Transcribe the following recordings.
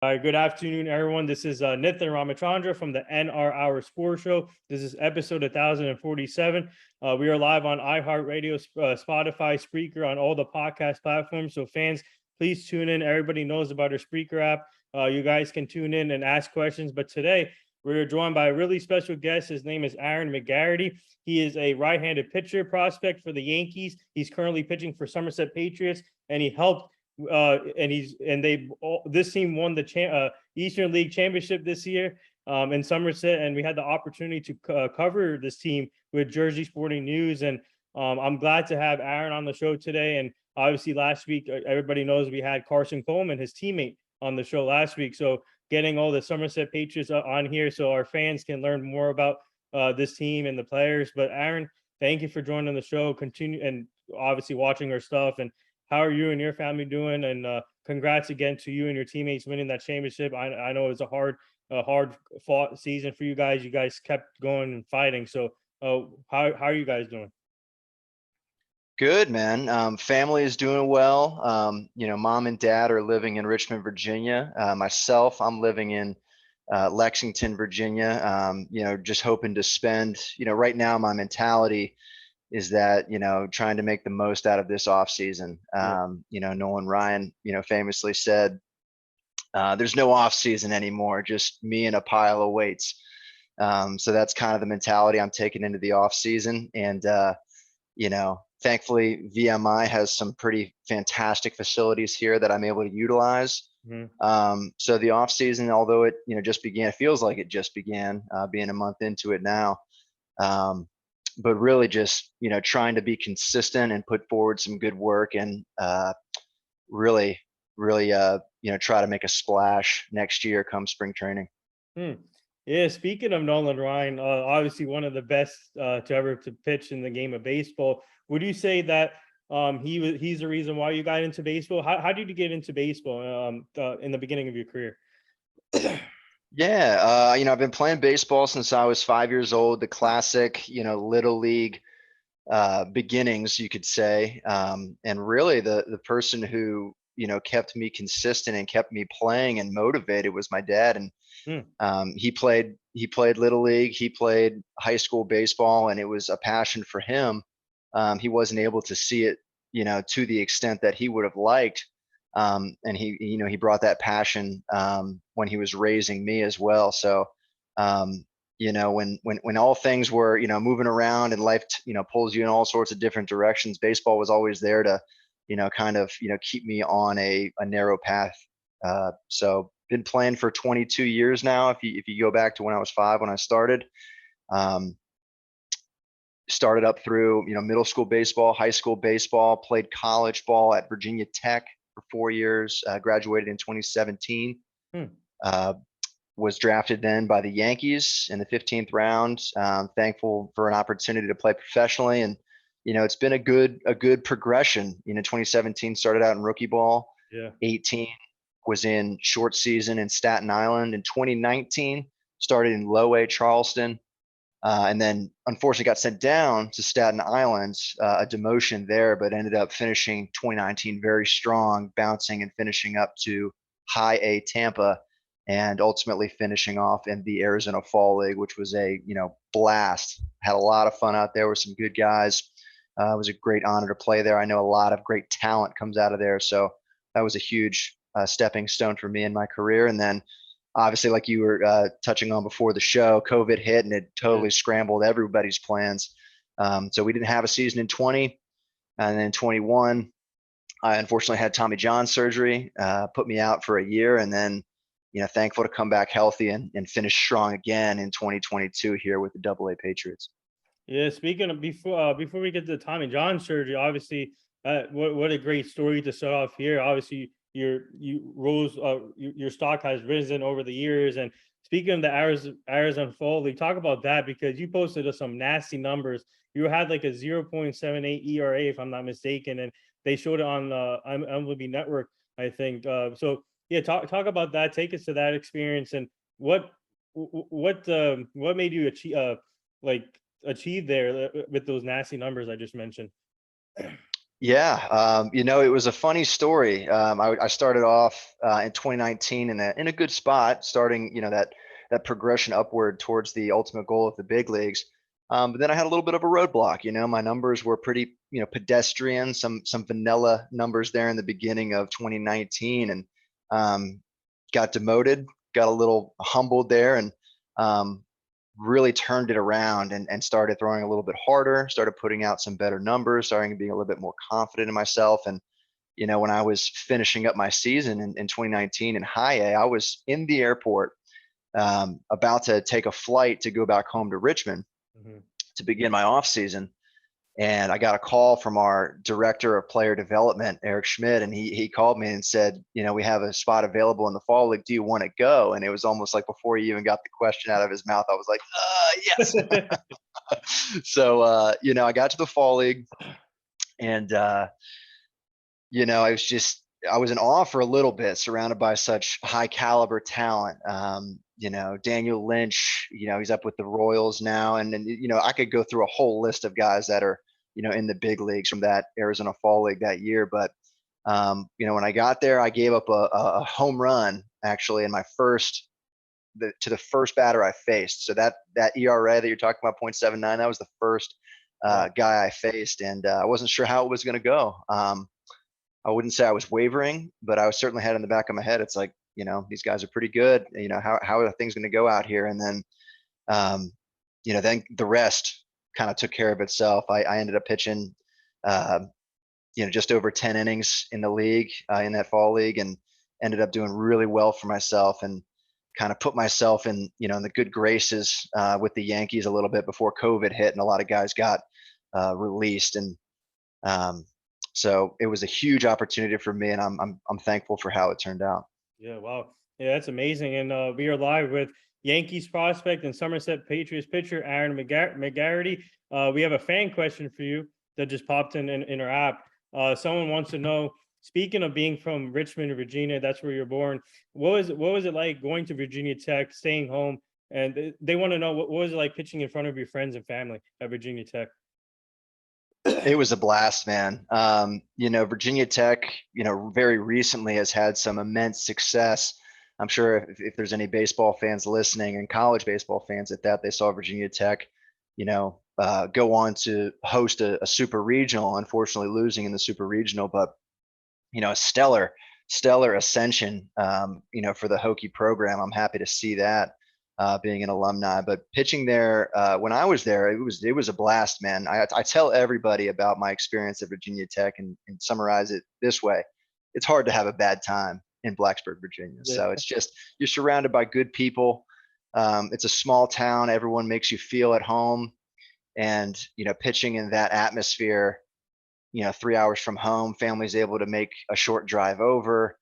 All right, good afternoon, everyone. This is Nithin Ramachandra from the NR Hour Sports Show. This is episode 1047. We are live on iHeartRadio, Spotify, Spreaker, on all the podcast platforms. So fans, please tune in. Everybody knows about our Spreaker app. You guys can tune in and ask questions. But today, we're joined by a really special guest. His name is Aaron McGarity. He is a right-handed pitcher prospect for the Yankees. He's currently pitching for Somerset Patriots, and he helped this team won the Eastern League Championship this year in Somerset, and we had the opportunity to cover this team with Jersey Sporting News. And I'm glad to have Aaron on the show today. And obviously, last week everybody knows we had Carson Coleman, his teammate, on the show last week. So getting all the Somerset Patriots on here so our fans can learn more about this team and the players. But Aaron, thank you for joining the show. Continue and obviously watching our stuff. And how are you and your family doing? And congrats again to you and your teammates winning that championship. I know it was a hard fought season for you guys. You guys kept going and fighting. So how are you guys doing? Good, man. Family is doing well. Mom and dad are living in Richmond, Virginia. Myself, I'm living in Lexington, Virginia. Just hoping to spend, right now my mentality is that, trying to make the most out of this off season. Nolan Ryan, famously said, there's no off season anymore, just me and a pile of weights. So that's kind of the mentality I'm taking into the off season. And, thankfully VMI has some pretty fantastic facilities here that I'm able to utilize. So the off season, although it, just began, it feels like it just began, being a month into it now. But really just, trying to be consistent and put forward some good work and really, try to make a splash next year come spring training. Yeah, speaking of Nolan Ryan, obviously one of the best to ever to pitch in the game of baseball. Would you say that he's the reason why you got into baseball? How did you get into baseball in the beginning of your career? Yeah, I've been playing baseball since I was 5 years old, the classic, little league beginnings, you could say. And really the person who, kept me consistent and kept me playing and motivated was my dad. And he played little league, he played high school baseball, and it was a passion for him. He wasn't able to see it, to the extent that he would have liked. And he brought that passion when he was raising me as well. So, when all things were, moving around and life, pulls you in all sorts of different directions, baseball was always there to, kind of, keep me on a narrow path. So been playing for 22 years now. If you go back to when I was 5, when I started, started up through, middle school baseball, high school baseball, played college ball at Virginia Tech for 4 years, graduated in 2017. Was drafted then by the Yankees in the 15th round. Thankful for an opportunity to play professionally, and it's been a good progression. 2017 started out in rookie ball. Yeah. 18 was in short season in Staten Island. In 2019 started in low A Charleston, and then unfortunately got sent down to Staten Island, a demotion there, but ended up finishing 2019 very strong, bouncing and finishing up to high A Tampa, and ultimately finishing off in the Arizona Fall League, which was a blast. Had a lot of fun out there with some good guys. It was a great honor to play there. I know a lot of great talent comes out of there, so that was a huge stepping stone for me in my career. And then obviously, like you were touching on before the show, COVID hit and it totally scrambled everybody's plans. So we didn't have a season in 20, and then 21, I unfortunately had Tommy John surgery, put me out for a year, and then thankful to come back healthy and finish strong again in 2022 here with the AA Patriots. Yeah, speaking of before we get to the Tommy John surgery, obviously, what a great story to start off here. Obviously, your stock has risen over the years. And speaking of the Arizona Fall League, talk about that, because you posted some nasty numbers. You had like a 0.78 ERA, if I'm not mistaken, and they showed it on the MLB Network, I think. So yeah, talk about that. Take us to that experience, and what made you achieve there with those nasty numbers I just mentioned. Yeah, it was a funny story. I started off in 2019 in a good spot, starting that progression upward towards the ultimate goal of the big leagues. But then I had a little bit of a roadblock. My numbers were pretty pedestrian, some vanilla numbers there in the beginning of 2019, and got demoted, got a little humbled there, and um, really turned it around and started throwing a little bit harder, started putting out some better numbers, starting to be a little bit more confident in myself. And, when I was finishing up my season in 2019 in high A, I was in the airport about to take a flight to go back home to Richmond Mhm. to begin my off season. And I got a call from our director of player development, Eric Schmidt, and he called me and said, we have a spot available in the fall league. Do you want to go? And it was almost like before he even got the question out of his mouth, I was like, yes. So I got to the fall league, and I was in awe for a little bit, surrounded by such high caliber talent. Daniel Lynch, he's up with the Royals now, and I could go through a whole list of guys that are in the big leagues from that Arizona Fall League that year. But when I got there, I gave up a home run actually in my to the first batter I faced. So that ERA that you're talking about, 0.79, that was the first Wow. guy I faced, and I wasn't sure how it was going to go. I wouldn't say I was wavering, but I was certainly had in the back of my head. It's like, these guys are pretty good. How are things going to go out here? And then, um, then the rest kind of took care of itself. I ended up pitching, uh, just over 10 innings in the league, in that fall league, and ended up doing really well for myself, and kind of put myself in the good graces with the Yankees a little bit before COVID hit, and a lot of guys got released. And um, so it was a huge opportunity for me, and I'm thankful for how it turned out. Yeah, wow. Yeah, that's amazing. And we are live with Yankees prospect and Somerset Patriots pitcher Aaron McGarity. We have a fan question for you that just popped in our app. Someone wants to know, speaking of being from Richmond, Virginia, that's where you're born. What was it like going to Virginia Tech, staying home? And they want to know what was it like pitching in front of your friends and family at Virginia Tech? It was a blast, man. Virginia Tech, very recently has had some immense success. I'm sure if there's any baseball fans listening, and college baseball fans at that, they saw Virginia Tech, go on to host a super regional, unfortunately losing in the super regional, but a stellar ascension, for the Hokie program. I'm happy to see that, being an alumni. But pitching there, when I was there, it was a blast, man. I tell everybody about my experience at Virginia Tech, and summarize it this way: it's hard to have a bad time in Blacksburg, Virginia. Yeah. So it's just, you're surrounded by good people. It's a small town. Everyone makes you feel at home, and pitching in that atmosphere, 3 hours from home, family's able to make a short drive over.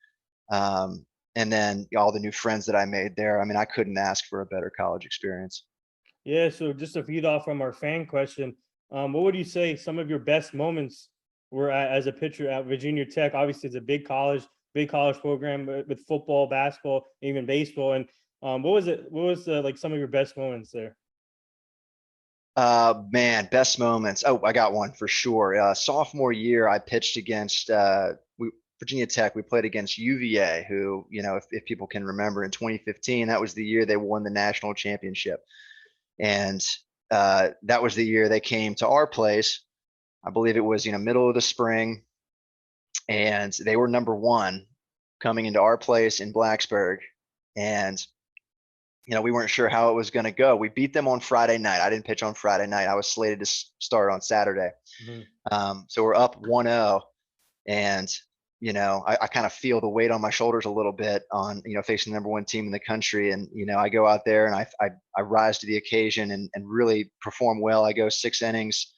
And then all the new friends that I made there. I mean, I couldn't ask for a better college experience. Yeah, so just to feed off from our fan question, what would you say some of your best moments were as a pitcher at Virginia Tech? Obviously, it's a big college program with football, basketball, even baseball. And what was it? What was like some of your best moments there? Man, best moments. Oh, I got one for sure. Sophomore year, I pitched against Virginia Tech. We played against UVA, who, if people can remember, in 2015, that was the year they won the national championship. And that was the year they came to our place. I believe it was, middle of the spring, and they were number one coming into our place in Blacksburg. And we weren't sure how it was going to go. We beat them on Friday night. I didn't pitch on Friday night. I was slated to start on Saturday. Mhm. So we're up 1-0, and I kind of feel the weight on my shoulders a little bit on facing the number one team in the country. And I go out there, and I rise to the occasion, and really perform well. I go 6 innings,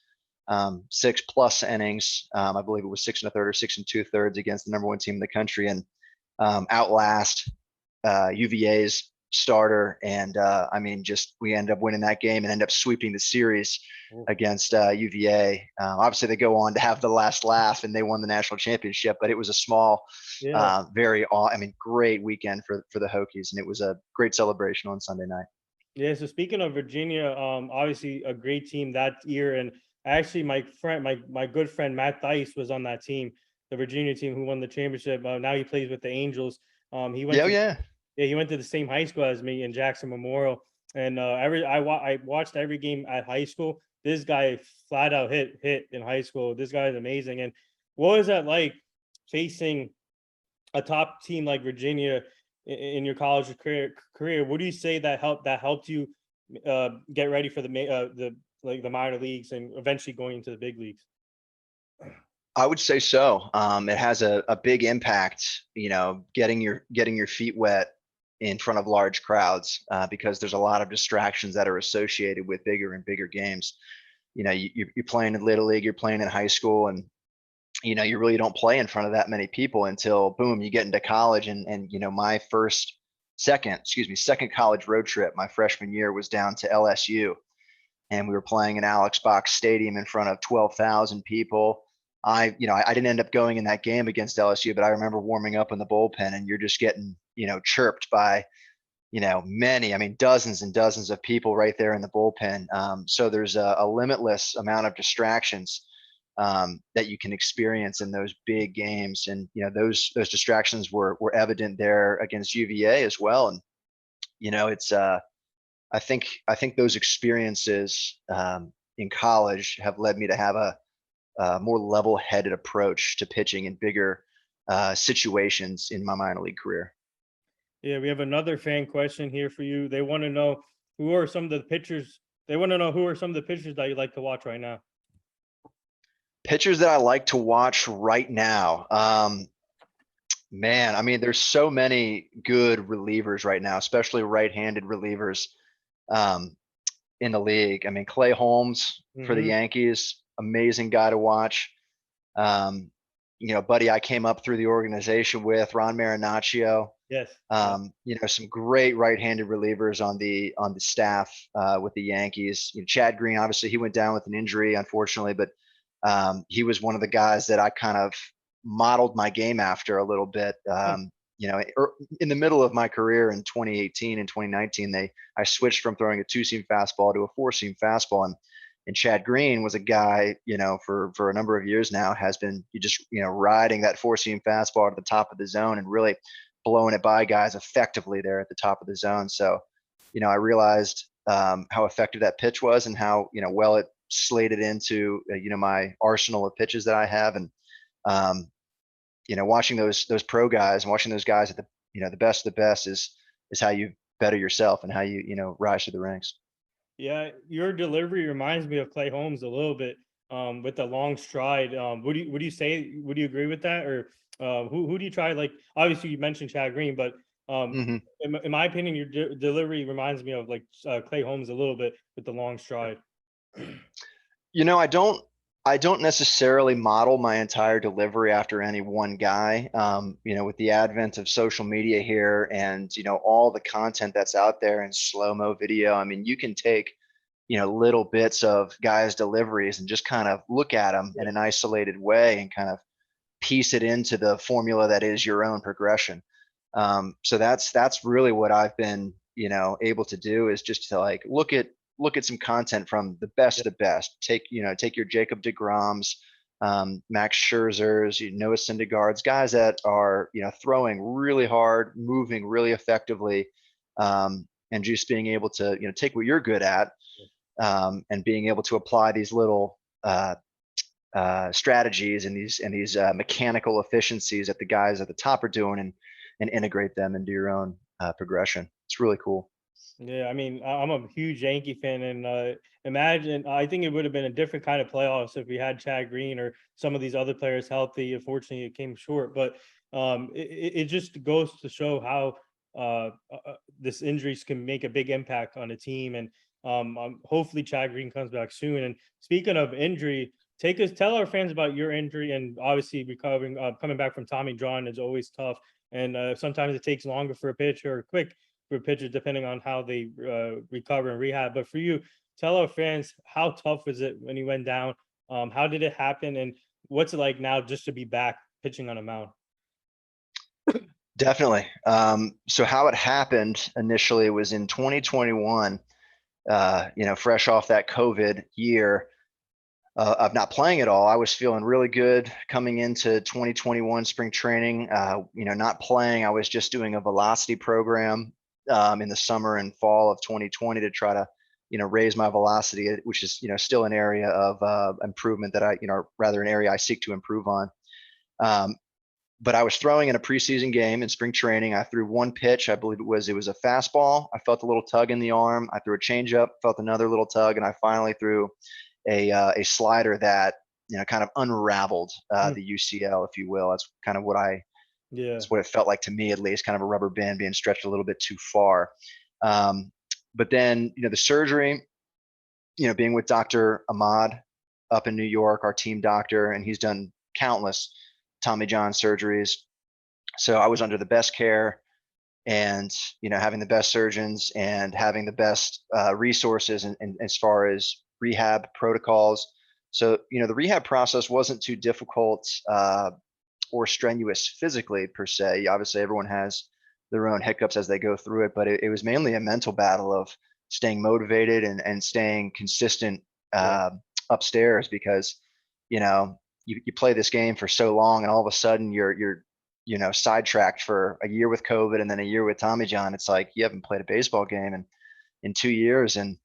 6+ innings. I believe it was 6 1/3 or 6 2/3 against the number one team in the country, and outlast UVA's starter. And I mean, just we end up winning that game and end up sweeping the series Cool. against UVA. Obviously, they go on to have the last laugh, and they won the national championship. But it was a small, Yeah. great weekend for the Hokies, and it was a great celebration on Sunday night. Yeah, so speaking of Virginia, obviously a great team that year, and Actually, my good friend Matt Dice was on that team, the Virginia team who won the championship. Now he plays with the Angels. He went Yeah, oh, to yeah. Yeah, he went to the same high school as me in Jackson Memorial, and I watched every game at high school. This guy flat out hit in high school. This guy is amazing. And what was that like facing a top team like Virginia in your college career? What do you say that helped you get ready for the minor leagues and eventually going into the big leagues? I would say so. It has a big impact, getting your feet wet in front of large crowds, because there's a lot of distractions that are associated with bigger and bigger games. You're playing in little league, you're playing in high school, and you really don't play in front of that many people until boom, you get into college. And my second college road trip, my freshman year, was down to LSU, and we were playing in Alex Box Stadium in front of 12,000 people. I didn't end up going in that game against LSU, but I remember warming up in the bullpen, and you're just getting, chirped by, many, I mean, dozens and dozens of people right there in the bullpen. So there's a limitless amount of distractions that you can experience in those big games, and those distractions were evident there against UVA as well. And it's I think those experiences in college have led me to have a more level-headed approach to pitching in bigger situations in my minor league career. Yeah, we have another fan question here for you. They want to know who are some of the pitchers. They want to know who are some of the pitchers that you like to watch right now. Pitchers that I like to watch right now. Man, I mean, there's so many good relievers right now, especially right-handed relievers um, in the league. I mean, Clay Holmes for the Hmm. Yankees, amazing guy to watch. Um, buddy I came up through the organization with, Ron Marinaccio. Yes. Yeah. Some great right-handed relievers on the staff with the Yankees. Chad Green, obviously, he went down with an injury, unfortunately, but he was one of the guys that I kind of modeled my game after a little bit. In the middle of my career in 2018 and 2019, I switched from throwing a two-seam fastball to a four-seam fastball, and Chad Green was a guy, for a number of years now, has been riding that four-seam fastball to the top of the zone and really blowing it by guys effectively there at the top of the zone. So, I realized how effective that pitch was, and how well it slated into my arsenal of pitches that I have. And um, watching those pro guys and watching those guys at the best of the best is how you better yourself and how you rise through the ranks. Yeah, your delivery reminds me of Clay Holmes a little bit, with the long stride. Would you say? Would you agree with that, or who do you try? Like, obviously, you mentioned Chad Green, but Hmm. in my opinion, your delivery reminds me of like Clay Holmes a little bit with the long stride. I don't necessarily model my entire delivery after any one guy. With the advent of social media here, and all the content that's out there in slow-mo video, I mean, you can take little bits of guys' deliveries and just kind of look at them in Yeah. an isolated way and kind of piece it into the formula that is your own progression. So that's really what I've been able to do, is just to like look at some content from the best Yeah. of the best. Take your Jacob deGroms, Max Scherzers, Noah Syndergaards, guys that are throwing really hard, moving really effectively, and just being able to take what you're good at, and being able to apply these little strategies and these mechanical efficiencies that the guys at the top are doing, and integrate them into your own progression. It's really cool. Yeah, I mean, I'm a huge Yankee fan, and imagine I think it would have been a different kind of playoffs if we had Chad Green or some of these other players healthy. Unfortunately, it came short, but it just goes to show how this injuries can make a big impact on a team. And hopefully, Chad Green comes back soon. And speaking of injury, tell our fans about your injury, and obviously recovering, coming back from Tommy John is always tough, and sometimes it takes longer for a pitcher or quick for pitchers, depending on how they recover and rehab. But for you, tell our fans, how tough was it when you went down? How did it happen? And what's it like now just to be back pitching on a mound? Definitely. So how it happened initially was in 2021. Fresh off that COVID year, of not playing at all. I was feeling really good coming into 2021 spring training. Not playing. I was just doing a velocity program in the summer and fall of 2020 to try to, raise my velocity, which is, still an area of improvement that rather an area I seek to improve on. But I was throwing in a preseason game in spring training. I threw one pitch. I believe it was a fastball. I felt a little tug in the arm. I threw a changeup, felt another little tug, and I finally threw a slider that kind of unraveled the UCL, if you will. That's kind of Yeah. that's what it felt like to me, at least, kind of a rubber band being stretched a little bit too far. But then the surgery, being with Dr. Ahmad up in New York, our team doctor, and he's done countless Tommy John surgeries. So I was under the best care, and having the best surgeons and having the best resources and as far as rehab protocols. So the rehab process wasn't too difficult or strenuous physically per se. Obviously, everyone has their own hiccups as they go through it, but it was mainly a mental battle of staying motivated and staying consistent upstairs, because you play this game for so long, and all of a sudden you're sidetracked for a year with COVID and then a year with Tommy John. It's like you haven't played a baseball game in 2 years, and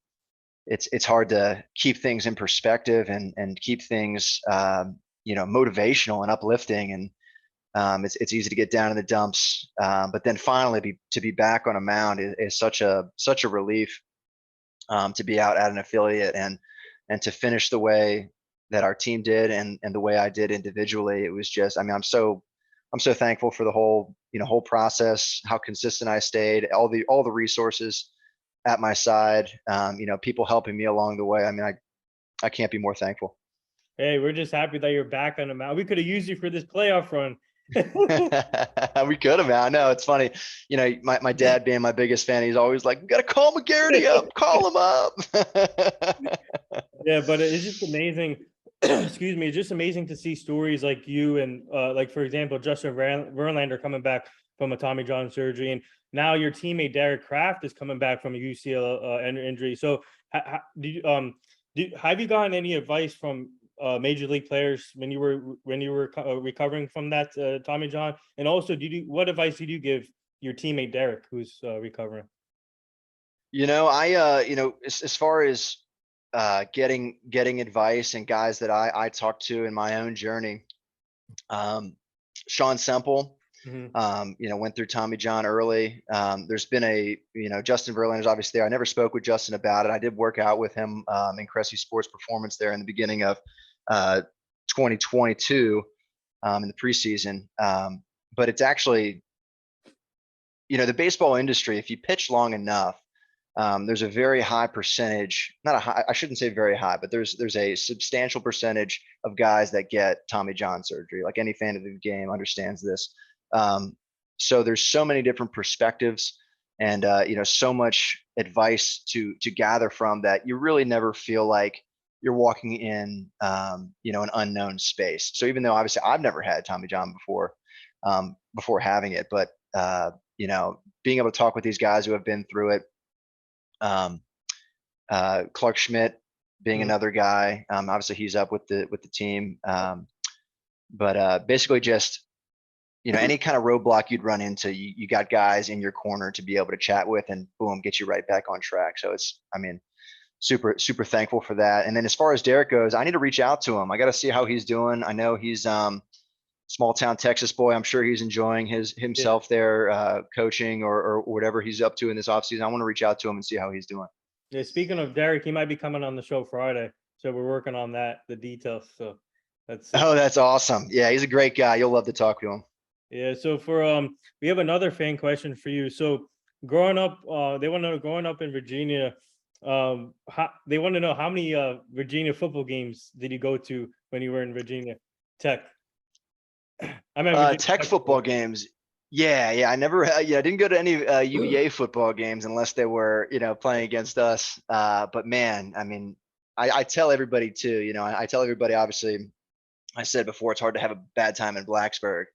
it's hard to keep things in perspective and keep things motivational and uplifting. And it's easy to get down in the dumps, but then finally to be back on a mound is such a relief, to be out at an affiliate and to finish the way that our team did and the way I did individually. It was just, I mean, I'm so thankful for the whole process, how consistent I stayed, all the resources at my side, people helping me along the way. I mean, I can't be more thankful. Hey, we're just happy that you're back on the mound. We could have used you for this playoff run. We could have, man. I know, it's funny. My dad being my biggest fan, he's always like, "We got to call McGarity up, call him up." Yeah, but it's just amazing. Excuse me, it's just amazing to see stories like you and like, for example, Justin Verlander coming back from a Tommy John surgery, and now your teammate Derek Kraft is coming back from a UCL injury. So, have you gotten any advice from major league players when you were recovering from that Tommy John? And also, what advice did you give your teammate Derek, who's recovering? As far as getting advice and guys that I talked to in my own journey, Sean Semple, went through Tommy John early. There's been Justin Verlander's obviously there. I never spoke with Justin about it. I did work out with him in Cressy Sports Performance there in the beginning of 2022 in the preseason. But it's actually, the baseball industry, if you pitch long enough, there's a very high percentage, not a high, I shouldn't say very high, but there's a substantial percentage of guys that get Tommy John surgery. Like, any fan of the game understands this. So there's so many different perspectives and, so much advice to gather from, that you really never feel like you're walking in, an unknown space. So even though obviously I've never had Tommy John before having it, but, being able to talk with these guys who have been through it, Clark Schmidt being another guy, obviously he's up with the team, but basically just, any kind of roadblock you'd run into, you got guys in your corner to be able to chat with, and boom, get you right back on track. So it's, I mean, super thankful for that. And then as far as Derek goes, I need to reach out to him. I got to see how he's doing. I know he's small town Texas boy. I'm sure he's enjoying himself there, coaching or whatever he's up to in this offseason. I want to reach out to him and see how he's doing. Yeah, speaking of Derek, he might be coming on the show Friday, so we're working on the details. So that's awesome. Yeah, he's a great guy. You'll love to talk to him. Yeah. So we have another fan question for you. So growing up, they want to know, growing up in Virginia, they want to know how many Virginia football games did you go to when you were in Virginia Tech? I mean, Tech football games. Yeah. I didn't go to any UVA football games unless they were, playing against us. But man, I mean, I tell everybody too, I tell everybody, obviously, I said before, it's hard to have a bad time in Blacksburg,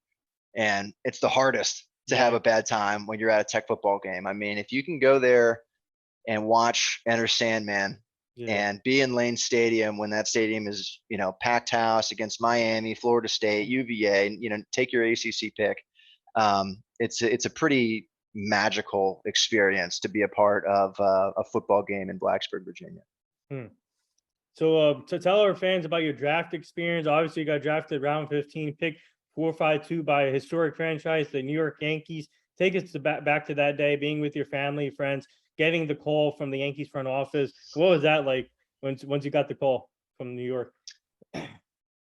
and it's the hardest to have a bad time when you're at a Tech football game. I mean, if you can go there and watch Enter Sandman Yeah. and be in Lane Stadium when that stadium is, packed house against Miami, Florida State, UVA, take your ACC pick. It's a pretty magical experience to be a part of a football game in Blacksburg, Virginia. Hmm. So, to tell our fans about your draft experience, obviously you got drafted round 15, pick 452 by a historic franchise, the New York Yankees. Take us back to that day, being with your family, friends, getting the call from the Yankees front office. What was that like once you got the call from New York?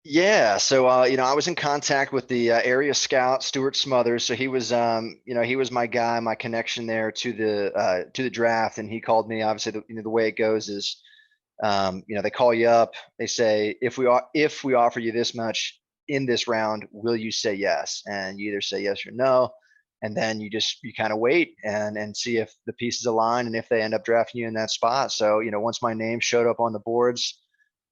Yeah, so I was in contact with the area scout, Stuart Smothers. So he was, he was my guy, my connection there to the draft, and he called me. Obviously, the way it goes is, they call you up, they say, if we offer you this much in this round, will you say yes? And you either say yes or no, and then you kind of wait and see if the pieces align and if they end up drafting you in that spot. So once my name showed up on the boards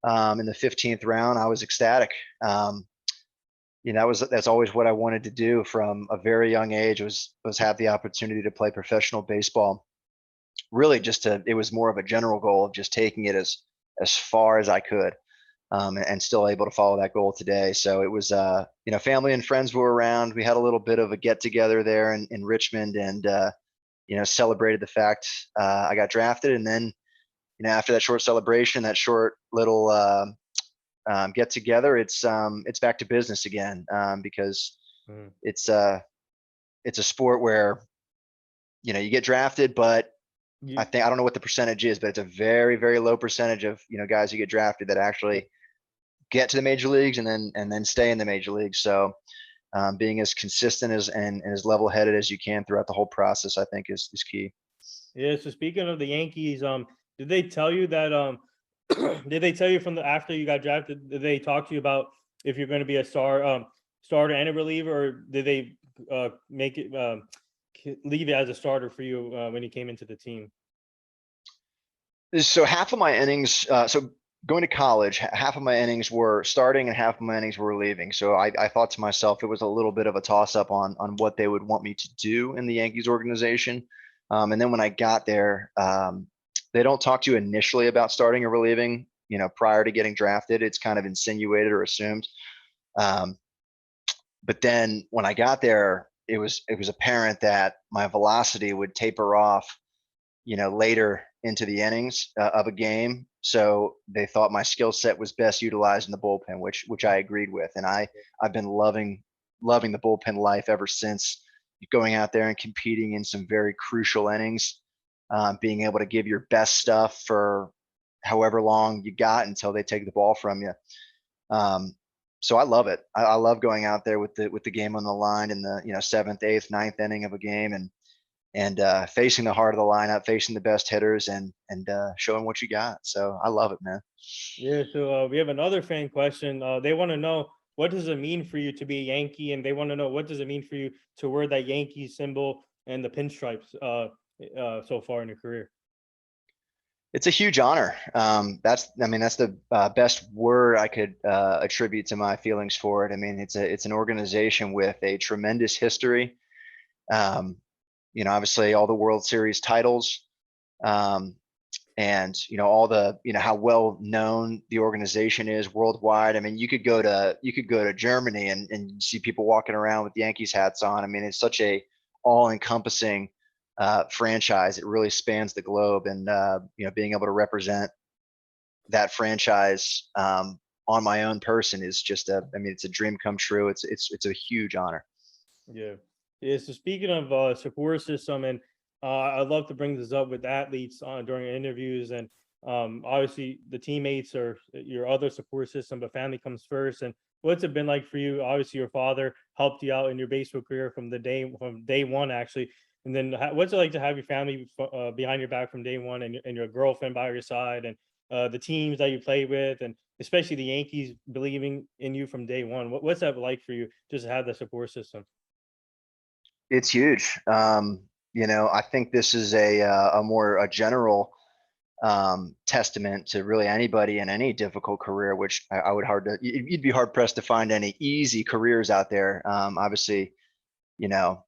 in the 15th round, I was ecstatic. That's always what I wanted to do from a very young age, was have the opportunity to play professional baseball. Really, it was more of a general goal of just taking it as far as I could, and still able to follow that goal today. So it was, family and friends were around. We had a little bit of a get together there in Richmond, and celebrated the fact I got drafted. And then, after that short celebration, that short little get together, it's back to business again, because Mhm. it's a sport where you get drafted, but I You, think, I don't know what the percentage is, but it's a very, very low percentage of guys who get drafted that actually get to the major leagues and then stay in the major leagues. So being as consistent and as level headed as you can throughout the whole process, I think is key. yeah. So speaking of the Yankees, did they tell you that did they tell you from the after you got drafted? Did they talk to you about if you're going to be a starter and a reliever, or did they make it leave it as a starter for you when you came into the team? So half of my innings, so going to college, half of my innings were starting and half of my innings were relieving. So I thought to myself, it was a little bit of a toss up on what they would want me to do in the Yankees organization. And then when I got there, they don't talk to you initially about starting or relieving, prior to getting drafted. It's kind of insinuated or assumed. Um, but then when I got there, it was apparent that my velocity would taper off, later into the innings of a game. So they thought my skill set was best utilized in the bullpen, which I agreed with. And I've been loving the bullpen life ever since, going out there and competing in some very crucial innings, being able to give your best stuff for however long you got until they take the ball from you. Um, so I love it. I love going out there with the game on the line in the seventh, eighth, ninth inning of a game, and facing the heart of the lineup, facing the best hitters, and showing what you got. So I love it, man. Yeah. So we have another fan question. They want to know, what does it mean for you to be a Yankee, and they want to know, what does it mean for you to wear that Yankee symbol and the pinstripes so far in your career? It's a huge honor. That's the best word I could attribute to my feelings for it. I mean, it's an organization with a tremendous history. Um, obviously all the World Series titles, um, and all the how well known the organization is worldwide. I mean, you could go to Germany and see people walking around with Yankees hats on. I mean, it's such a all encompassing franchise. It really spans the globe, and being able to represent that franchise on my own person is just it's a dream come true. It's a huge honor. Yeah. Yeah. So speaking of support system, and I love to bring this up with athletes during interviews, and obviously the teammates are your other support system, but family comes first. And what's it been like for you? Obviously, your father helped you out in your baseball career from day one, actually. And then what's it like to have your family behind your back from day one, and your girlfriend by your side, and the teams that you play with, and especially the Yankees believing in you from day one? What's that like for you, just to have the support system? It's huge. I think this is a more a general testament to really anybody in any difficult career, which I would you'd be hard pressed to find any easy careers out there. Obviously, you know,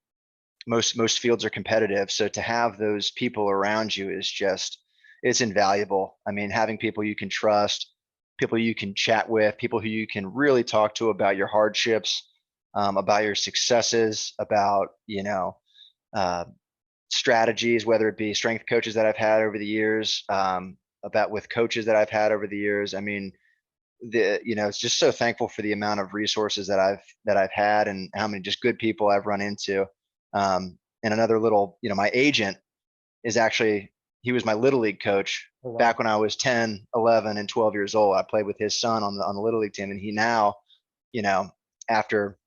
most fields are competitive, so to have those people around you is just it's invaluable. I mean, having people you can trust, people you can chat with, people who you can really talk to about your hardships, about your successes, about, uh, strategies, whether it be strength coaches that I've had over the years, about with coaches that I've had over the years. I mean, it's just so thankful for the amount of resources that I've had and how many just good people I've run into. And another little, my agent is actually, he was my little league coach Oh, wow. back when I was 10, 11 and 12 years old. I played with his son on the little league team. And he now, you know, after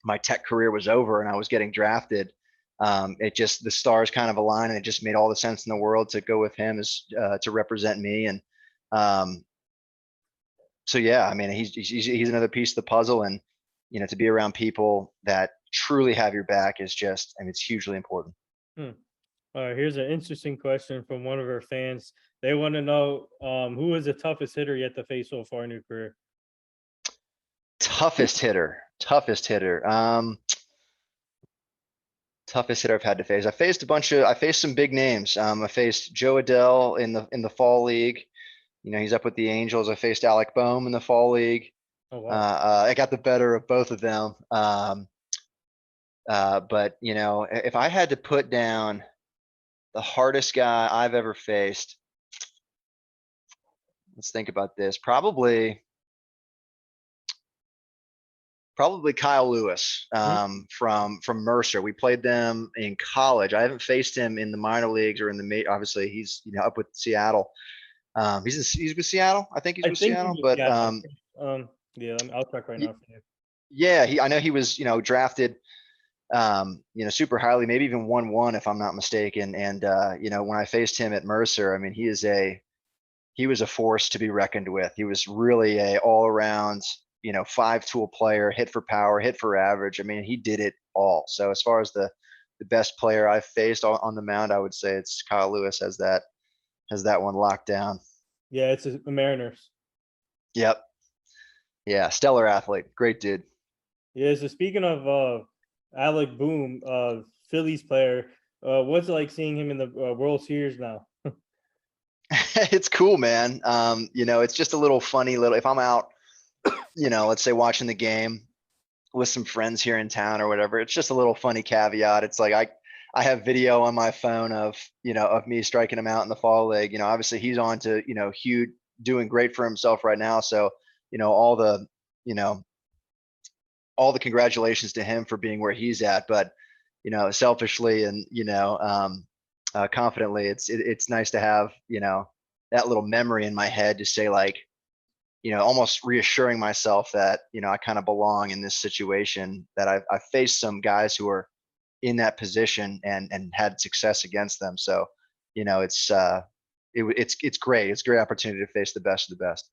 my tech career was over and I was getting drafted, it just, the stars kind of aligned and it just made all the sense in the world to go with him as to represent me. And um, so yeah, I mean, he's another piece of the puzzle, and to be around people that truly have your back is just, I mean, it's hugely important. Hmm. Here's an interesting question from one of our fans. They want to know who is the toughest hitter yet to face so far in your career. Toughest hitter. Toughest hitter I've had to face. I faced some big names. I faced Joe Adell in the fall league. He's up with the Angels. I faced Alec Boehm in the fall league. Oh, wow. I got the better of both of them. But if I had to put down the hardest guy I've ever faced, let's think about this. Probably Kyle Lewis, Hmm? from Mercer. We played them in college. I haven't faced him in the minor leagues or in the obviously he's up with Seattle. He's with Seattle. I think he's I with think Seattle, he was, but yeah. Yeah, I'll check right now for you. yeah, I know he was drafted super highly, maybe even 1-1 if I'm not mistaken. And when I faced him at Mercer, I mean, he was a force to be reckoned with. He was really a all around, 5-tool player, hit for power, hit for average. I mean, he did it all. So as far as the best player I've faced on the mound, I would say it's Kyle Lewis has that one locked down. Yeah, it's the Mariners. Yep. Yeah. Stellar athlete. Great dude. Yeah, so speaking of Alec Boom, Phillies player, what's it like seeing him in the World Series now? It's cool, man. It's just a little funny if I'm out, let's say watching the game with some friends here in town or whatever, it's just a little funny caveat. It's like I have video on my phone of me striking him out in the fall league. Obviously he's on to, huge, doing great for himself right now. So, all the, you know, all the congratulations to him for being where he's at. But, selfishly and, confidently, it's nice to have, that little memory in my head to say, like, almost reassuring myself that, I kind of belong in this situation, that I've faced some guys who are in that position and had success against them. So, it's great. It's a great opportunity to face the best of the best.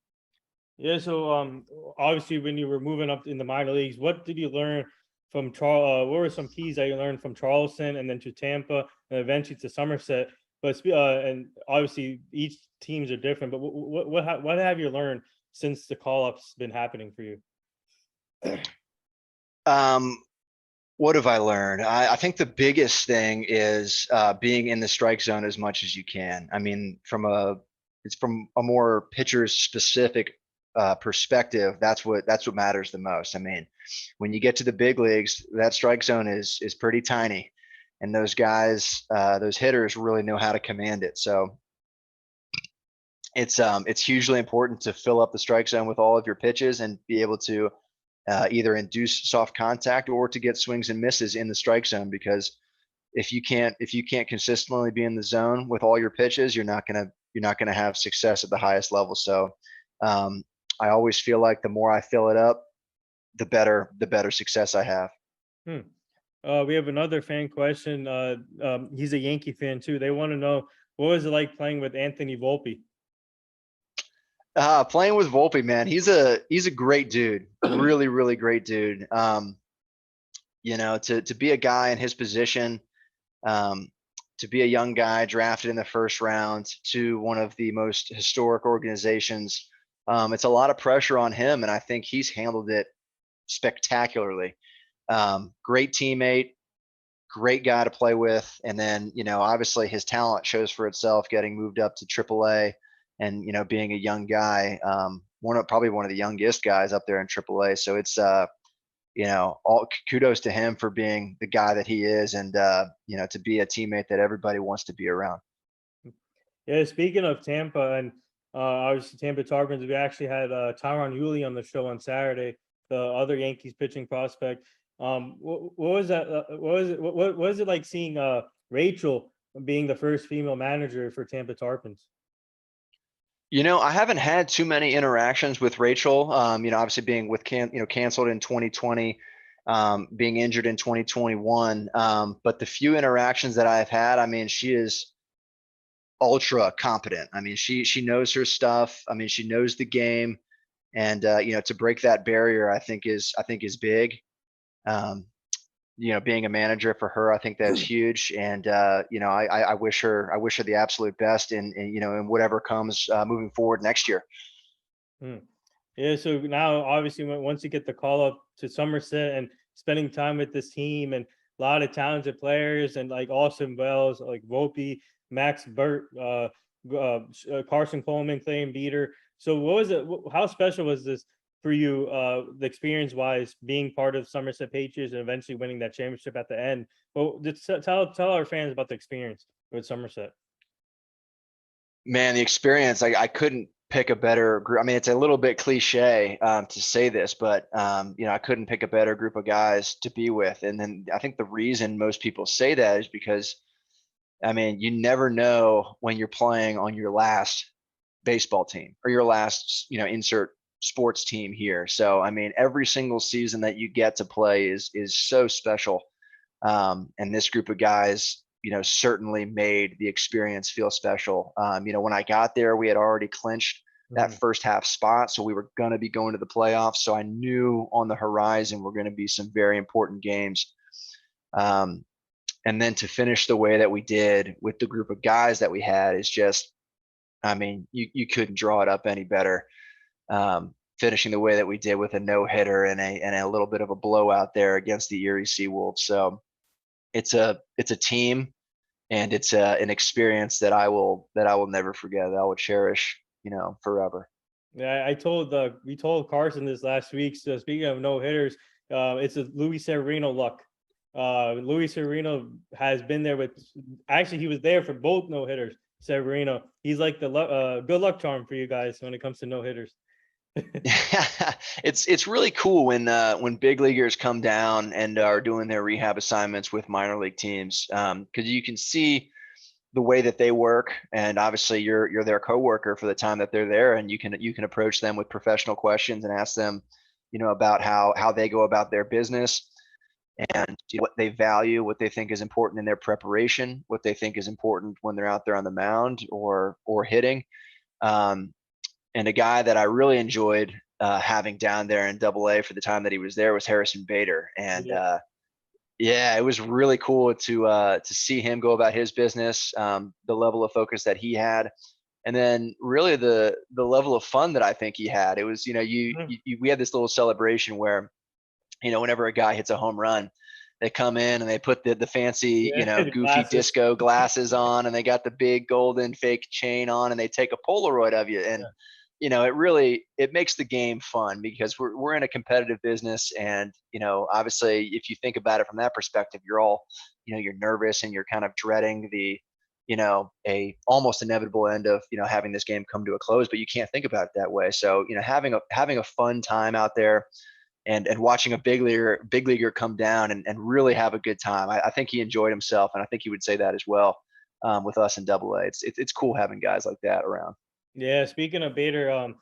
Yeah, so obviously when you were moving up in the minor leagues, what did you learn from Charles? What were some keys that you learned from Charleston and then to Tampa and eventually to Somerset? But and obviously each teams are different. But what have you learned since the call ups been happening for you? Um, what have I learned? I think the biggest thing is being in the strike zone as much as you can. I mean, it's from a more pitcher specific perspective. That's what matters the most. I mean, when you get to the big leagues, that strike zone is pretty tiny, and those guys, those hitters, really know how to command it. So it's hugely important to fill up the strike zone with all of your pitches and be able to either induce soft contact or to get swings and misses in the strike zone. Because if you can't consistently be in the zone with all your pitches, you're not gonna have success at the highest level. So um, I always feel like the more I fill it up, the better success I have. Hmm. We have another fan question. He's a Yankee fan too. They want to know, what was it like playing with Anthony Volpe? Playing with Volpe, man, he's a great dude, really, really great dude. To be a guy in his position, um, to be a young guy drafted in the first round to one of the most historic organizations, it's a lot of pressure on him, and I think he's handled it spectacularly. Great teammate, great guy to play with. And then, obviously his talent shows for itself, getting moved up to AAA and, being a young guy, probably one of the youngest guys up there in AAA. So it's, all kudos to him for being the guy that he is, and to be a teammate that everybody wants to be around. Yeah, speaking of Tampa and obviously Tampa Tarpons, we actually had Tyron Yuli on the show on Saturday, the other Yankees pitching prospect. What was that? What was it? What was it like seeing Rachel being the first female manager for Tampa Tarpons? I haven't had too many interactions with Rachel. Obviously being with canceled in 2020, being injured in 2021. But the few interactions that I've had, I mean, she is ultra competent. I mean, she knows her stuff. I mean, she knows the game, and to break that barrier, I think is big. Um, being a manager for her, I think that's huge. And I wish her the absolute best in whatever comes moving forward next year. Hmm. Yeah, so now obviously once you get the call up to Somerset and spending time with this team and a lot of talented players and like Austin Wells, like Volpe, Max Burt, Carson Coleman, Clayton Beater. So what was it? How special was this for you, the experience wise, being part of Somerset Patriots and eventually winning that championship at the end? Well, just tell our fans about the experience with Somerset. Man, the experience, I couldn't pick a better group. I mean, it's a little bit cliche to say this, but I couldn't pick a better group of guys to be with. And then I think the reason most people say that is because, I mean, you never know when you're playing on your last baseball team or your last, insert sports team here. So, I mean, every single season that you get to play is so special. And this group of guys, certainly made the experience feel special. When I got there, we had already clinched that Mhm. first half spot, so we were going to be going to the playoffs. So I knew on the horizon were going to be some very important games. Um, and then to finish the way that we did with the group of guys that we had is just, I mean, you couldn't draw it up any better. Finishing the way that we did with a no hitter and a little bit of a blowout there against the Erie Seawolves. So it's a team, and it's an experience that I will never forget. That I will cherish, forever. Yeah, we told Carson this last week. So speaking of no hitters, it's a Luis Severino luck. Luis Severino has been there with. Actually, he was there for both no hitters. Severino, he's like the good luck charm for you guys when it comes to no hitters. It's really cool when big leaguers come down and are doing their rehab assignments with minor league teams, because you can see the way that they work, and obviously you're their coworker for the time that they're there, and you can approach them with professional questions and ask them, about how they go about their business, and what they value, what they think is important in their preparation, what they think is important when they're out there on the mound or hitting. Um, and a guy that I really enjoyed having down there in Double A for the time that he was there was Harrison Bader, and Yeah. yeah, it was really cool to see him go about his business, the level of focus that he had, and then really the level of fun that I think he had. It was, Mhm. we had this little celebration where, whenever a guy hits a home run, they come in and they put the fancy, Yeah, the goofy glasses. disco glasses on, and they got the big golden fake chain on, and they take a Polaroid of you. And it makes the game fun because we're in a competitive business, and obviously if you think about it from that perspective, you're all, you're nervous and you're kind of dreading the, a almost inevitable end of, having this game come to a close, but you can't think about it that way. So having a fun time out there, and watching a big leaguer come down and really have a good time. I think he enjoyed himself, and I think he would say that as well, with us in Double A. It's cool having guys like that around. Yeah, speaking of Bader,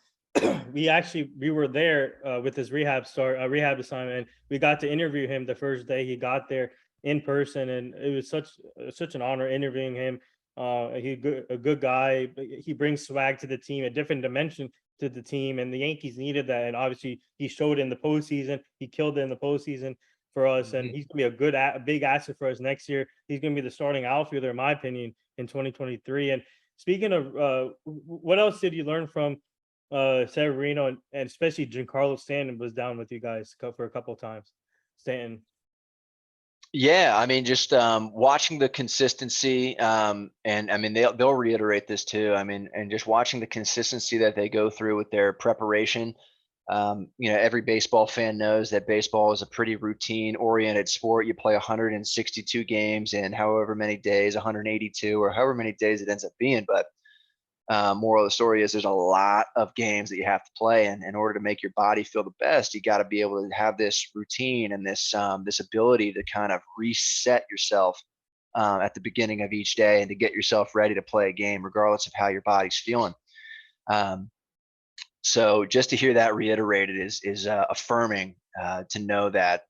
we were there with his rehab assignment, and we got to interview him the first day he got there in person, and it was such an honor interviewing him. A good guy. But he brings swag to the team, a different dimension to the team, and the Yankees needed that. And obviously, he showed it in the postseason. He killed it in the postseason for us, and Mhm. he's gonna be a big asset for us next year. He's gonna be the starting outfielder, in my opinion, in 2023. And speaking of, what else did you learn from Severino and especially Giancarlo Stanton was down with you guys for a couple of times. Stanton. Yeah, I mean, just watching the consistency, and I mean they'll reiterate this too. I mean, and just watching the consistency that they go through with their preparation. Every baseball fan knows that baseball is a pretty routine-oriented sport. You play 162 games in however many days, 182 or however many days it ends up being. But moral of the story is there's a lot of games that you have to play, and in order to make your body feel the best, you got to be able to have this routine and this ability to kind of reset yourself at the beginning of each day and to get yourself ready to play a game, regardless of how your body's feeling. Um, so just to hear that reiterated is affirming, to know that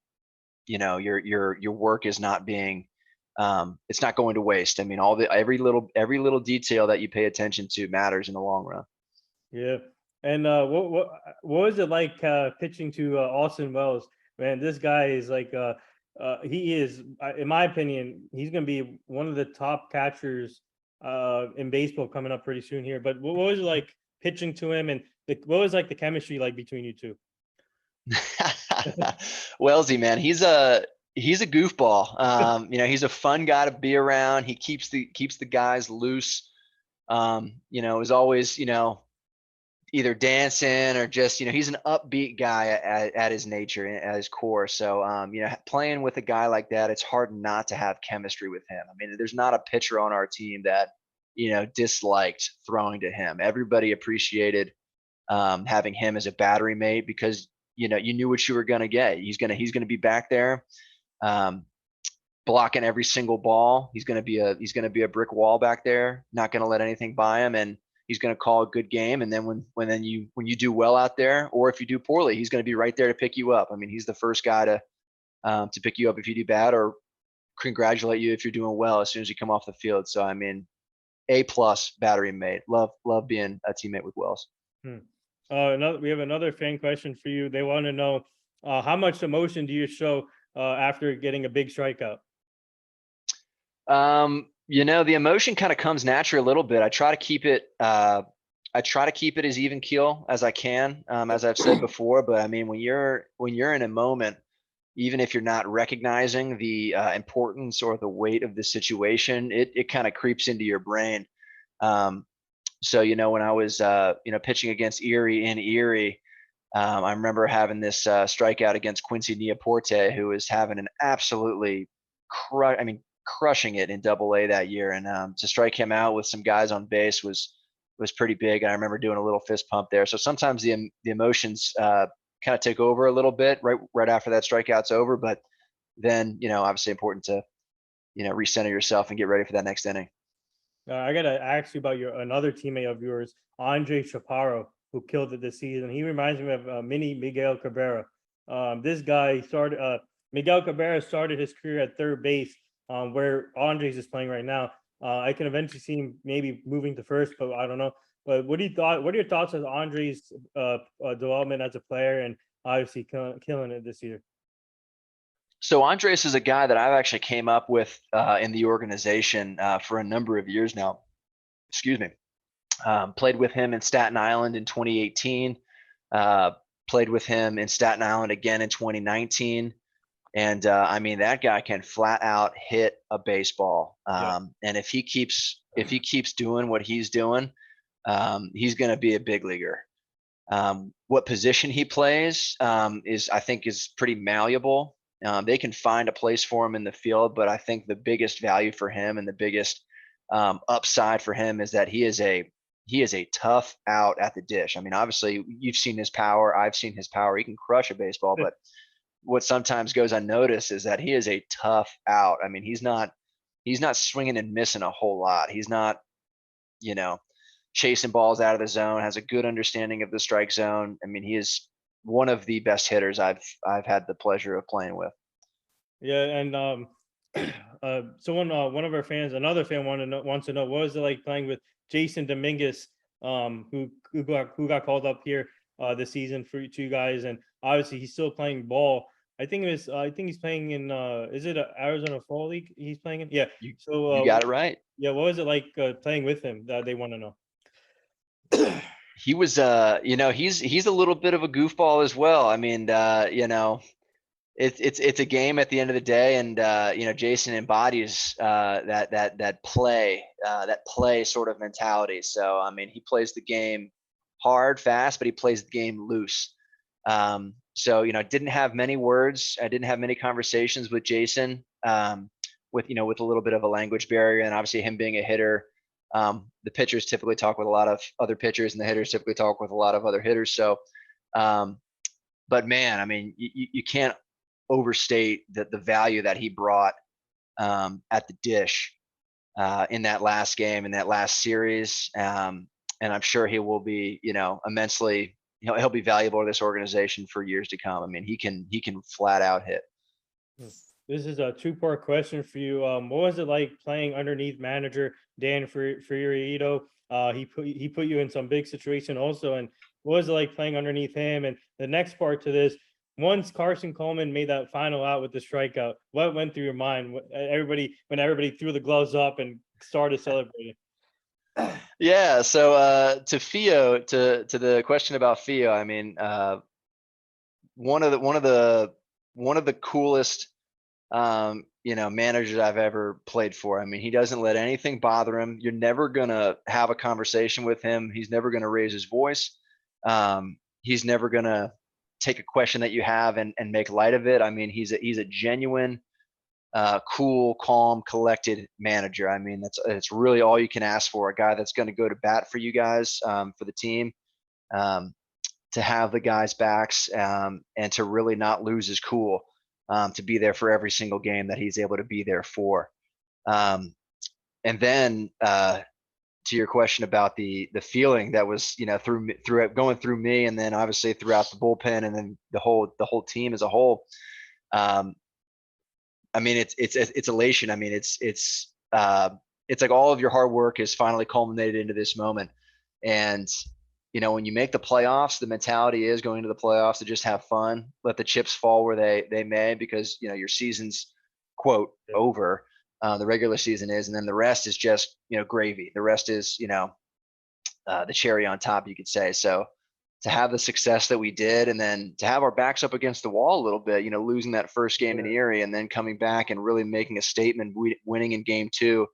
your work is not being it's not going to waste. I mean, every little detail that you pay attention to matters in the long run. Yeah. And what was it like pitching to Austin Wells? Man, this guy is like he is, in my opinion, he's going to be one of the top catchers in baseball coming up pretty soon here. But what was it like pitching to him, and what was like the chemistry like between you two? Wellesley, man, he's a goofball. He's a fun guy to be around. He keeps the guys loose. Is always either dancing or just he's an upbeat guy at his nature, at his core. So playing with a guy like that, it's hard not to have chemistry with him. I mean, there's not a pitcher on our team that disliked throwing to him. Everybody appreciated having him as a battery mate, because you knew what you were going to get. He's gonna be back there, um, blocking every single ball. He's gonna be a brick wall back there, not gonna let anything by him, and he's gonna call a good game. And then when you do well out there, or if you do poorly, he's gonna be right there to pick you up. I mean, he's the first guy to pick you up if you do bad, or congratulate you if you're doing well as soon as you come off the field. So I mean, A+ battery mate. Love being a teammate with Wells. Hmm. We have another fan question for you. They want to know how much emotion do you show after getting a big strikeout? The emotion kind of comes naturally a little bit. I try to keep it. I try to keep it as even keel as I can, as I've said before. But I mean, when you're in a moment, even if you're not recognizing the importance or the weight of the situation, it kind of creeps into your brain. So when I was pitching against Erie in Erie, I remember having this strikeout against Quincy Neaporte, who was having an absolutely crushing it in Double-A that year. And to strike him out with some guys on base was pretty big. And I remember doing a little fist pump there. So sometimes the emotions kind of take over a little bit right after that strikeout's over. But then obviously important to recenter yourself and get ready for that next inning. I gotta ask you about another teammate of yours, Andre Chaparro, who killed it this season. He reminds me of mini Miguel Cabrera. This guy started. Miguel Cabrera started his career at third base, where Andres is playing right now. I can eventually see him maybe moving to first, but I don't know. But what are your thoughts on Andres' development as a player, and obviously killing it this year? So Andres is a guy that I've actually came up with in the organization for a number of years now. Excuse me. Played with him in Staten Island in 2018. Uh, Played with him in Staten Island again in 2019. And I mean, that guy can flat out hit a baseball. Yeah. And if he keeps doing what he's doing, he's going to be a big leaguer. What position he plays I think is pretty malleable. They can find a place for him in the field, but I think the biggest value for him and the biggest upside for him is that he is a tough out at the dish. I mean, obviously you've seen his power. I've seen his power. He can crush a baseball, but what sometimes goes unnoticed is that he is a tough out. I mean, he's not swinging and missing a whole lot. He's not, you know, chasing balls out of the zone, has a good understanding of the strike zone. I mean, he is one of the best hitters I've had the pleasure of playing with. Yeah, and someone, one of our fans, another fan wants to know what was it like playing with Jason Dominguez, who got called up here this season for you guys, and obviously he's still playing ball. I think he's playing in is it Arizona Fall League he's playing in? Yeah. You So you got it right. yeah, what was it like playing with him? That they want to know. He was he's a little bit of a goofball as well. I mean, it's a game at the end of the day, and Jason embodies that play sort of mentality. So I mean, he plays the game hard, fast, but he plays the game loose. So didn't have many words. I didn't have many conversations with Jason, with a little bit of a language barrier, and obviously him being a hitter. The pitchers typically talk with a lot of other pitchers, and the hitters typically talk with a lot of other hitters. So, but man, I mean, you can't overstate the value that he brought at the dish in that last game, in that last series. And I'm sure he will be, immensely, he'll be valuable to this organization for years to come. I mean, he can flat out hit. This is a two-part question for you. What was it like playing underneath manager Dan Furito? He put you in some big situation also, and what was it like playing underneath him? And the next part to this, once Carson Coleman made that final out with the strikeout, what went through your mind? When everybody threw the gloves up and started celebrating? Yeah. So to Fio, to the question about Fio, I mean, one of the coolest managers I've ever played for. I mean, he doesn't let anything bother him. You're never gonna have a conversation with him. He's never gonna raise his voice. He's never gonna take a question that you have and make light of it. I mean, he's a genuine, cool, calm, collected manager. I mean, it's really all you can ask for. A guy that's going to go to bat for you guys, for the team, to have the guys' backs, and to really not lose his cool, to be there for every single game that he's able to be there for. And then to your question about the feeling that was going through me, and then obviously throughout the bullpen, and then the whole team as a whole. I mean, it's elation. I mean, it's like all of your hard work is finally culminated into this moment. And when you make the playoffs, the mentality is going to the playoffs to just have fun, let the chips fall where they may, because your season's quote over. The regular season is, and then the rest is just gravy. The rest is the cherry on top, you could say. So to have the success that we did, and then to have our backs up against the wall a little bit, losing that first game in Erie, and then coming back and really making a statement, winning in game 2,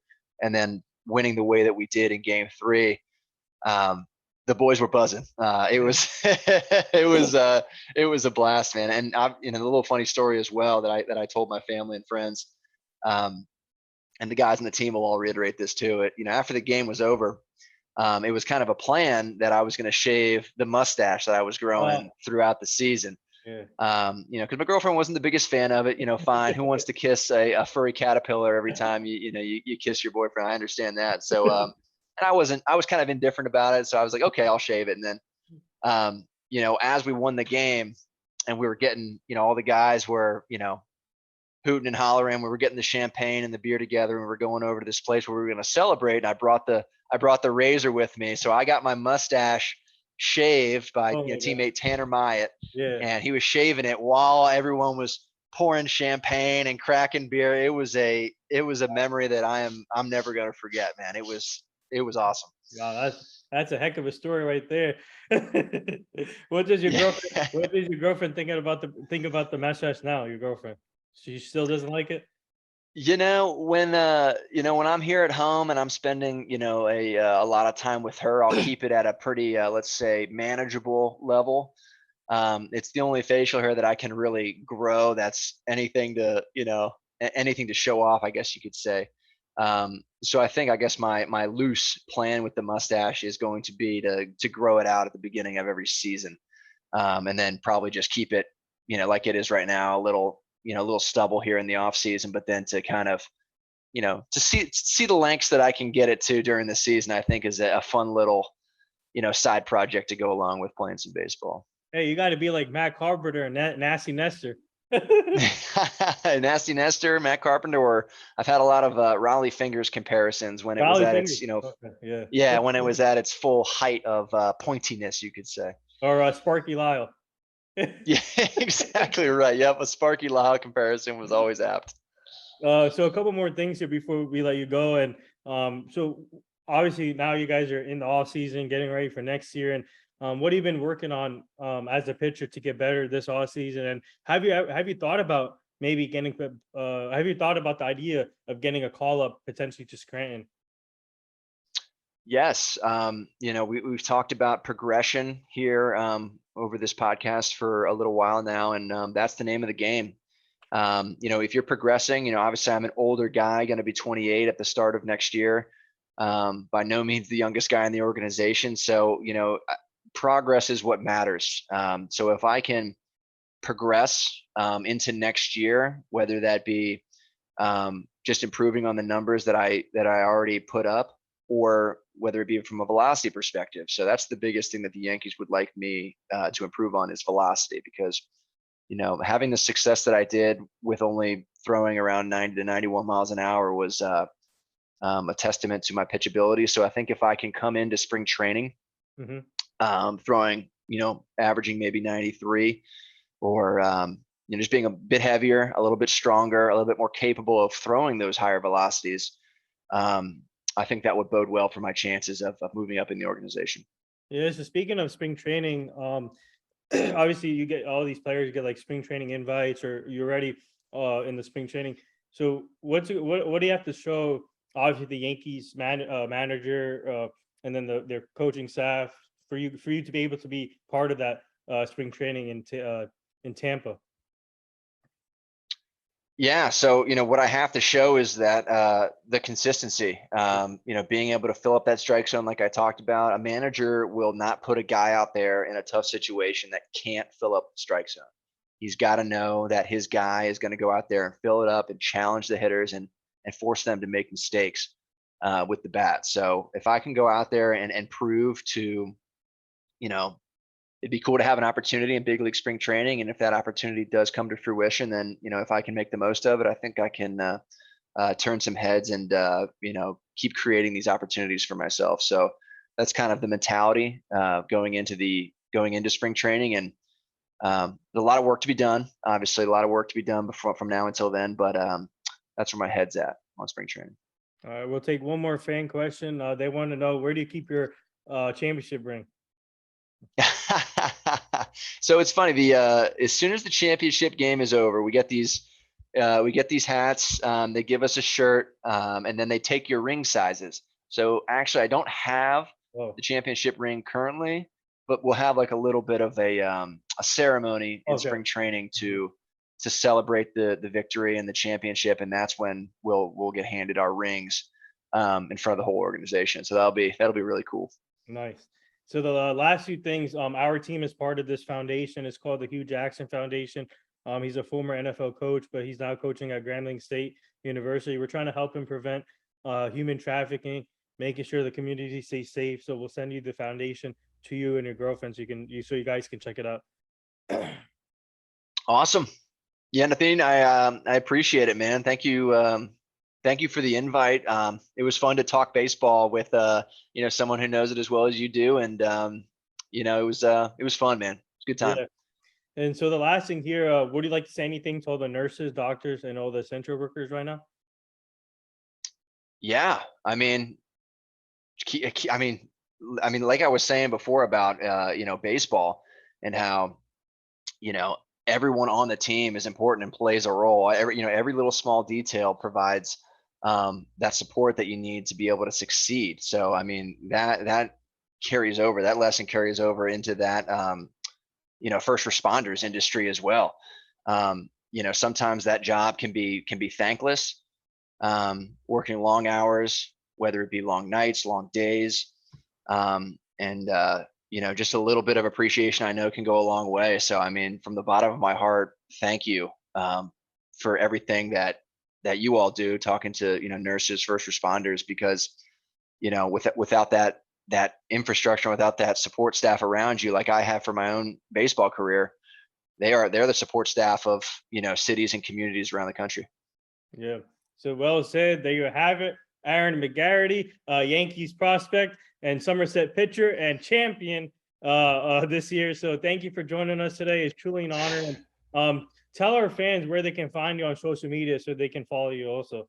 and then winning the way that we did in game 3. The boys were buzzing. It was it was a blast, man. And a little funny story as well that I told my family and friends, and the guys on the team will all reiterate this too. After the game was over, it was kind of a plan that I was going to shave the mustache that I was growing throughout the season. Yeah. Because my girlfriend wasn't the biggest fan of it. Fine. Who wants to kiss a furry caterpillar every time you kiss your boyfriend? I understand that. So, and I was kind of indifferent about it. So I was like, okay, I'll shave it. And then, as we won the game and we were getting, all the guys were, hooting and hollering, we were getting the champagne and the beer together, and we were going over to this place where we were going to celebrate. And I brought the razor with me. So I got my mustache shaved by teammate Tanner Myatt. Yeah. And he was shaving it while everyone was pouring champagne and cracking beer. It was a memory that I'm never going to forget, man. It was awesome. Wow, that's a heck of a story right there. What does your girlfriend think about the mustache now? Your girlfriend, she still doesn't like it? When I'm here at home and I'm spending a lot of time with her, I'll keep it at a pretty let's say manageable level. It's the only facial hair that I can really grow that's anything to show off, I guess you could say. So I guess my loose plan with the mustache is going to be to grow it out at the beginning of every season, and then probably just keep it like it is right now, a little stubble here in the off season, but then to kind of to see the lengths that I can get it to during the season, I think is a fun little side project to go along with playing some baseball. Hey, you got to be like Matt Carpenter and Nasty Nestor. Nasty Nestor, Matt Carpenter, or I've had a lot of Raleigh Fingers comparisons when it was at its when it was at its full height of pointiness, you could say. Or Sparky Lyle. Yeah, exactly right. Yep, a Sparky Lyle comparison was always apt. So a couple more things here before we let you go, and so obviously now you guys are in the off season, getting ready for next year, and What have you been working on as a pitcher to get better this off season? And have you thought about maybe getting have you thought about the idea of getting a call up potentially to Scranton? Yes, we've talked about progression here over this podcast for a little while now, and that's the name of the game. If you're progressing, obviously I'm an older guy, going to be 28 at the start of next year. By no means the youngest guy in the organization. So, progress is what matters. So if I can progress into next year, whether that be just improving on the numbers that I already put up, or whether it be from a velocity perspective. So that's the biggest thing that the Yankees would like me to improve on is velocity, because having the success that I did with only throwing around 90 to 91 miles an hour was a testament to my pitchability. So I think if I can come into spring training Hmm. throwing, averaging maybe 93, or just being a bit heavier, a little bit stronger, a little bit more capable of throwing those higher velocities, I think that would bode well for my chances of moving up in the organization. Yeah. So speaking of spring training, obviously you get all these players get like spring training invites, or you're already in the spring training. So what do you have to show? Obviously, the Yankees manager and then their coaching staff for you to be able to be part of that spring training in Tampa. Yeah, so what I have to show is that the consistency. Being able to fill up that strike zone, like I talked about. A manager will not put a guy out there in a tough situation that can't fill up the strike zone. He's got to know that his guy is going to go out there and fill it up and challenge the hitters and force them to make mistakes with the bat. So if I can go out there and prove to, you know, it'd be cool to have an opportunity in big league spring training. And if that opportunity does come to fruition, then, if I can make the most of it, I think I can turn some heads and, keep creating these opportunities for myself. So that's kind of the mentality going into spring training. And there's a lot of work to be done, obviously a lot of work to be done before, from now until then, but that's where my head's at on spring training. All right, we'll take one more fan question. They want to know, where do you keep your championship ring? So it's funny. The as soon as the championship game is over, we get these hats. They give us a shirt, and then they take your ring sizes. So actually, I don't have Oh, the championship ring currently, but we'll have like a little bit of a ceremony in okay. spring training Mhm. to celebrate the victory and the championship, and that's when we'll get handed our rings in front of the whole organization. So that'll be really cool. Nice. So the last few things, our team is part of this foundation. It's called the Hugh Jackson Foundation. He's a former NFL coach, but he's now coaching at Grambling State University. We're trying to help him prevent human trafficking, making sure the community stays safe. So we'll send you the foundation to you and your girlfriend, so you guys can check it out. Awesome. Yeah, Nathaniel, I appreciate it, man. Thank you for the invite. It was fun to talk baseball with someone who knows it as well as you do, and it was fun, man. It's a good time. Yeah. And so the last thing here, would you like to say anything to all the nurses, doctors, and all the essential workers right now? Yeah, I mean, like I was saying before about baseball and how you know everyone on the team is important and plays a role. Every little small detail provides that support that you need to be able to succeed. So I mean that carries over. That lesson carries over into that first responders industry as well. Sometimes that job can be thankless, working long hours, whether it be long nights, long days, and just a little bit of appreciation I know can go a long way. So I mean, from the bottom of my heart, thank you for everything that you all do, talking to nurses, first responders, because without that infrastructure, without that support staff around you, like I have for my own baseball career, they're the support staff of cities and communities around the country. Yeah. So well said. There you have it. Aaron McGarity, Yankees prospect and Somerset pitcher and champion this year. So thank you for joining us today. It's truly an honor. And tell our fans where they can find you on social media so they can follow you also.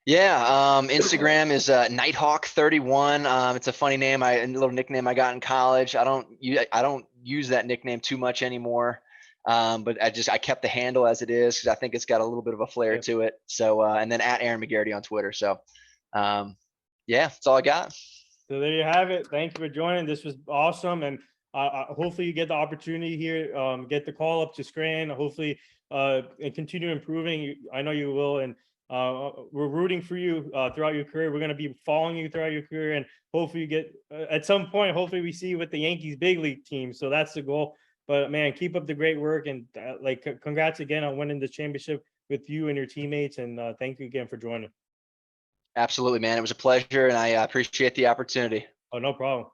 Yeah, Instagram is Nighthawk31. It's a funny name, a little nickname I got in college. I don't use that nickname too much anymore. But I kept the handle as it is because I think it's got a little bit of a flair Yeah. to it. So and then at Aaron McGarity on Twitter. So yeah, that's all I got. So there you have it. Thank you for joining. This was awesome, and hopefully you get the opportunity here, get the call up to Scranton. Hopefully, and continue improving. I know you will, and we're rooting for you throughout your career. We're going to be following you throughout your career, and hopefully you get at some point. Hopefully, we see you with the Yankees big league team. So that's the goal. But man, keep up the great work, and congrats again on winning the championship with you and your teammates. And thank you again for joining. Absolutely, man. It was a pleasure, and I appreciate the opportunity. Oh, no problem.